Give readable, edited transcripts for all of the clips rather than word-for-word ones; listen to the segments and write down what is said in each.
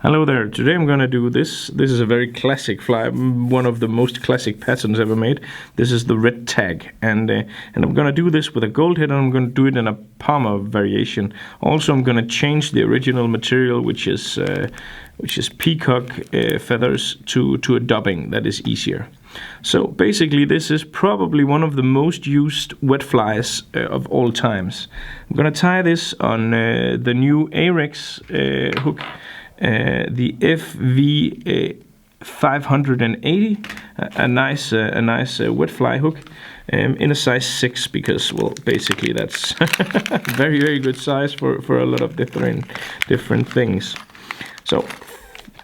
Hello there. Today I'm going to do this. This is a very classic fly, one of the most classic patterns ever made. This is the red tag, and I'm going to do this with a gold head, and I'm going to do it in a Palmer variation. Also, I'm going to change the original material, which is peacock feathers, to a dubbing that is easier. So basically, this is probably one of the most used wet flies of all times. I'm going to tie this on the new Arex hook. The FV 580, a nice wet fly hook in a size 6, because, well, basically that's very good size for a lot of different things. So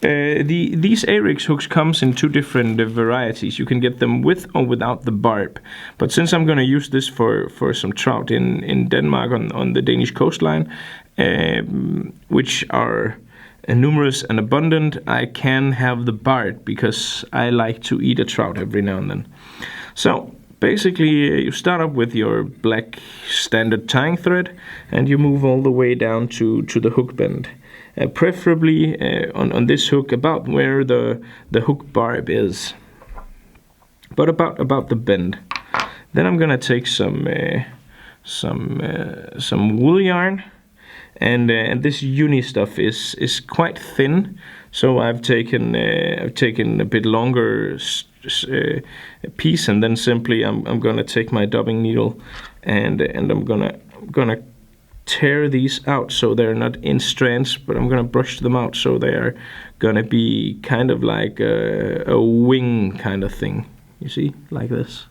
these Arex hooks comes in two different varieties. You can get them with or without the barb, but since I'm going to use this for some trout in Denmark on the Danish coastline, which are numerous and abundant, I can have the barb because I like to eat a trout every now and then. So basically, you start up with your black standard tying thread, and you move all the way down to the hook bend, preferably on this hook about where the hook barb is, but about the bend. Then I'm gonna take some wool yarn. And this uni stuff is quite thin, so I've taken a bit longer piece, and then simply I'm gonna take my dubbing needle and I'm gonna tear these out so they're not in strands, but I'm gonna brush them out so they are gonna be kind of like a wing kind of thing. You see, like this,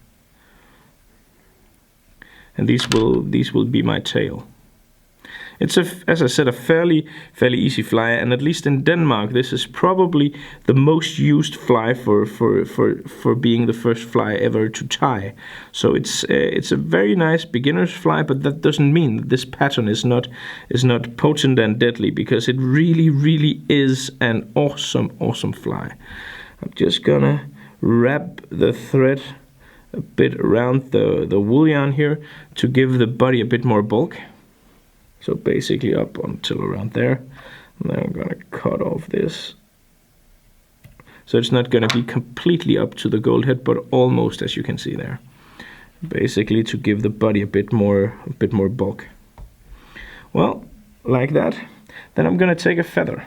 and these will be my tail. It's as I said, a fairly easy fly, and at least in Denmark, this is probably the most used fly for being the first fly ever to tie. So it's a very nice beginner's fly, but that doesn't mean that this pattern is not potent and deadly, because it really is an awesome fly. I'm just gonna wrap the thread a bit around the wool yarn here to give the body a bit more bulk. So basically up until around there. And then I'm gonna cut off this. So it's not gonna be completely up to the gold head, but almost, as you can see there. Basically to give the body a bit more bulk. Well, like that. Then I'm gonna take a feather.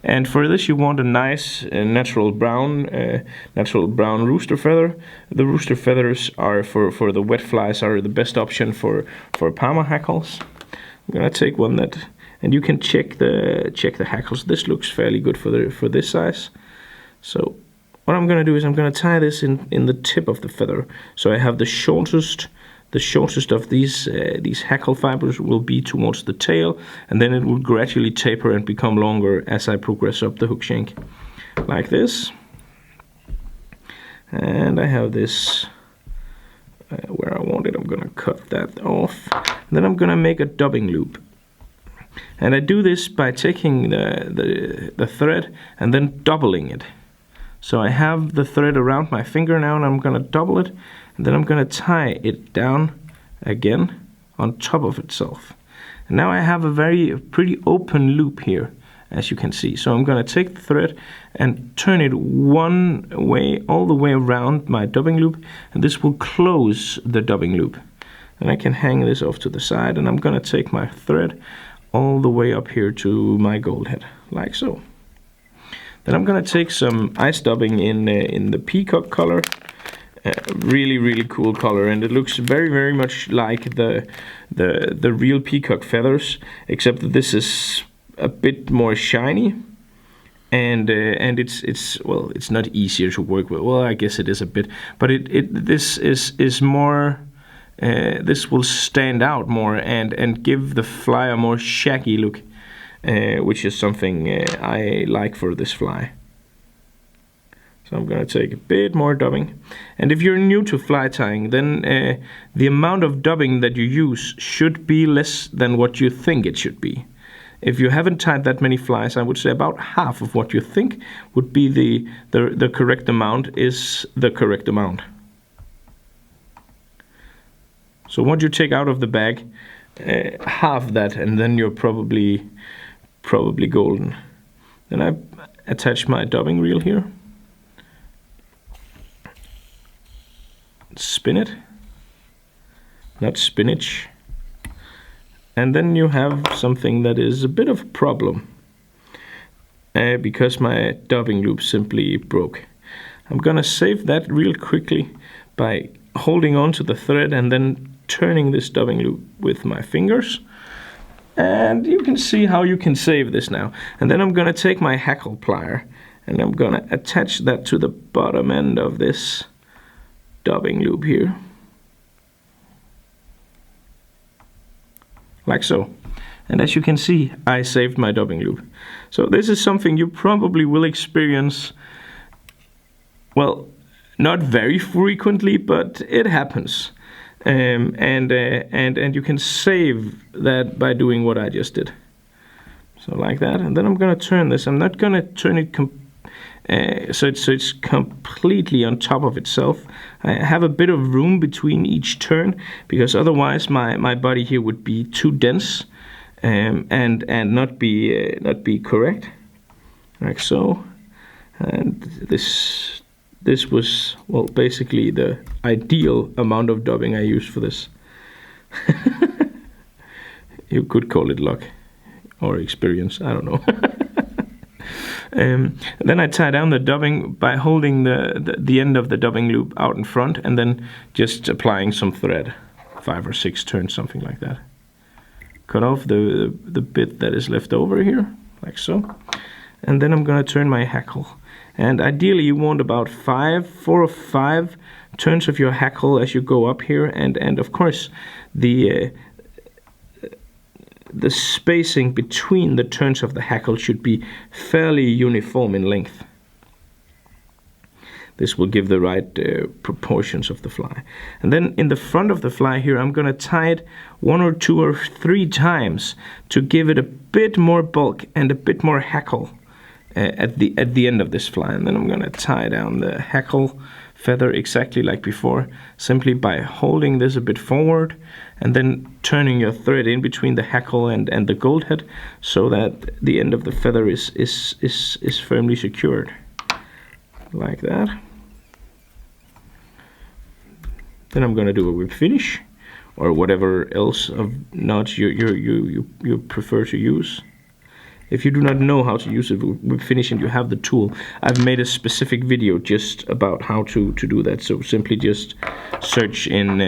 And for this you want a nice natural brown rooster feather. The rooster feathers are for the wet flies are the best option for Palmer hackles. I'm gonna take one that, and you can check the hackles. This looks fairly good for this size. So what I'm gonna do is I'm gonna tie this in the tip of the feather. So I have the shortest of these hackle fibers will be towards the tail, and then it will gradually taper and become longer as I progress up the hook shank, like this. And I have this where I want it. I'm gonna cut that off. Then I'm gonna make a dubbing loop, and I do this by taking the thread and then doubling it. So I have the thread around my finger now, and I'm gonna double it, and then I'm gonna tie it down again on top of itself. And now I have a pretty open loop here, as you can see. So I'm gonna take the thread and turn it one way all the way around my dubbing loop, and this will close the dubbing loop. And I can hang this off to the side, and I'm gonna take my thread all the way up here to my gold head, like so. Then I'm gonna take some ice dubbing in the peacock color, really cool color, and it looks very much like the real peacock feathers, except that this is a bit more shiny, and it's not easier to work with. Well, I guess it is a bit, but this is more. This will stand out more and give the fly a more shaggy look, which is something I like for this fly. So I'm gonna take a bit more dubbing. And if you're new to fly tying, then the amount of dubbing that you use should be less than what you think it should be. If you haven't tied that many flies, I would say about half of what you think would be the correct amount is the correct amount. So what you take out of the bag, half that, and then you're probably golden. Then attach my dubbing reel here, spin it, not spinach, and then you have something that is a bit of a problem because my dubbing loop simply broke. I'm gonna save that real quickly by holding on to the thread and then turning this dubbing loop with my fingers. And you can see how you can save this now. And then I'm gonna take my hackle plier and I'm gonna attach that to the bottom end of this dubbing loop here. Like so. And as you can see, I saved my dubbing loop. So this is something you probably will experience, well, not very frequently, but it happens. And you can save that by doing what I just did. So like that, and then I'm gonna turn this. I'm not gonna turn it so it's completely on top of itself. I have a bit of room between each turn because otherwise my body here would be too dense and not be correct, like so. And this was, well, basically the ideal amount of dubbing I used for this. You could call it luck or experience, I don't know. Then I tie down the dubbing by holding the end of the dubbing loop out in front and then just applying some thread, 5 or 6 turns, something like that. Cut off the bit that is left over here, like so. And then I'm gonna turn my hackle. And ideally you want about 4 or 5 turns of your hackle as you go up here, and of course the spacing between the turns of the hackle should be fairly uniform in length. This will give the right proportions of the fly. And then in the front of the fly here, I'm gonna tie it 1 or 2 or 3 times to give it a bit more bulk and a bit more hackle at the end of this fly. And then I'm gonna tie down the hackle feather exactly like before, simply by holding this a bit forward and then turning your thread in between the hackle and the gold head so that the end of the feather is firmly secured, like that. Then I'm gonna do a whip finish or whatever else of knots you prefer to use. If you do not know how to use a whip finish and you have the tool, I've made a specific video just about how to do that. So simply just search in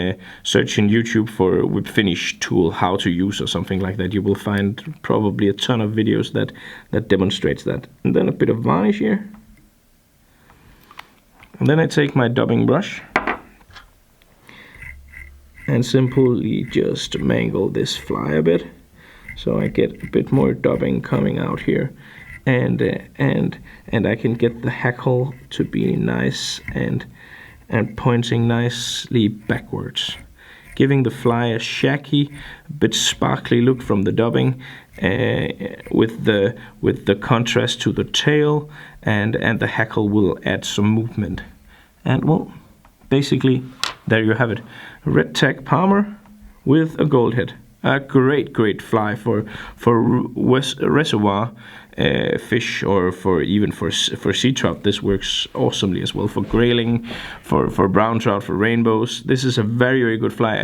YouTube for whip finish tool, how to use or something like that. You will find probably a ton of videos that demonstrates that. And then a bit of varnish here. And then I take my dubbing brush and simply just mangle this fly a bit. So I get a bit more dubbing coming out here, and I can get the hackle to be nice and pointing nicely backwards, giving the fly a shaggy, bit sparkly look from the dubbing, with the contrast to the tail, and the hackle will add some movement. And well, basically there you have it, red tag palmer with a gold head. A great fly for reservoir fish, or for sea trout. This works awesomely as well for grayling, for brown trout, for rainbows. This is a very good fly,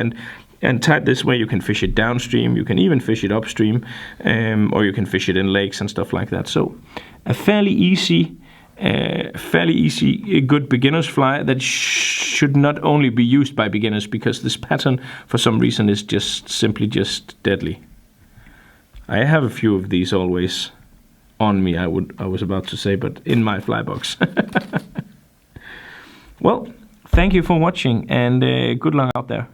and tied this way you can fish it downstream, you can even fish it upstream, or you can fish it in lakes and stuff like that. So a fairly easy, good beginner's fly that should not only be used by beginners, because this pattern for some reason is simply deadly. I have a few of these always on me, I was about to say, but in my fly box. Well, thank you for watching, and good luck out there.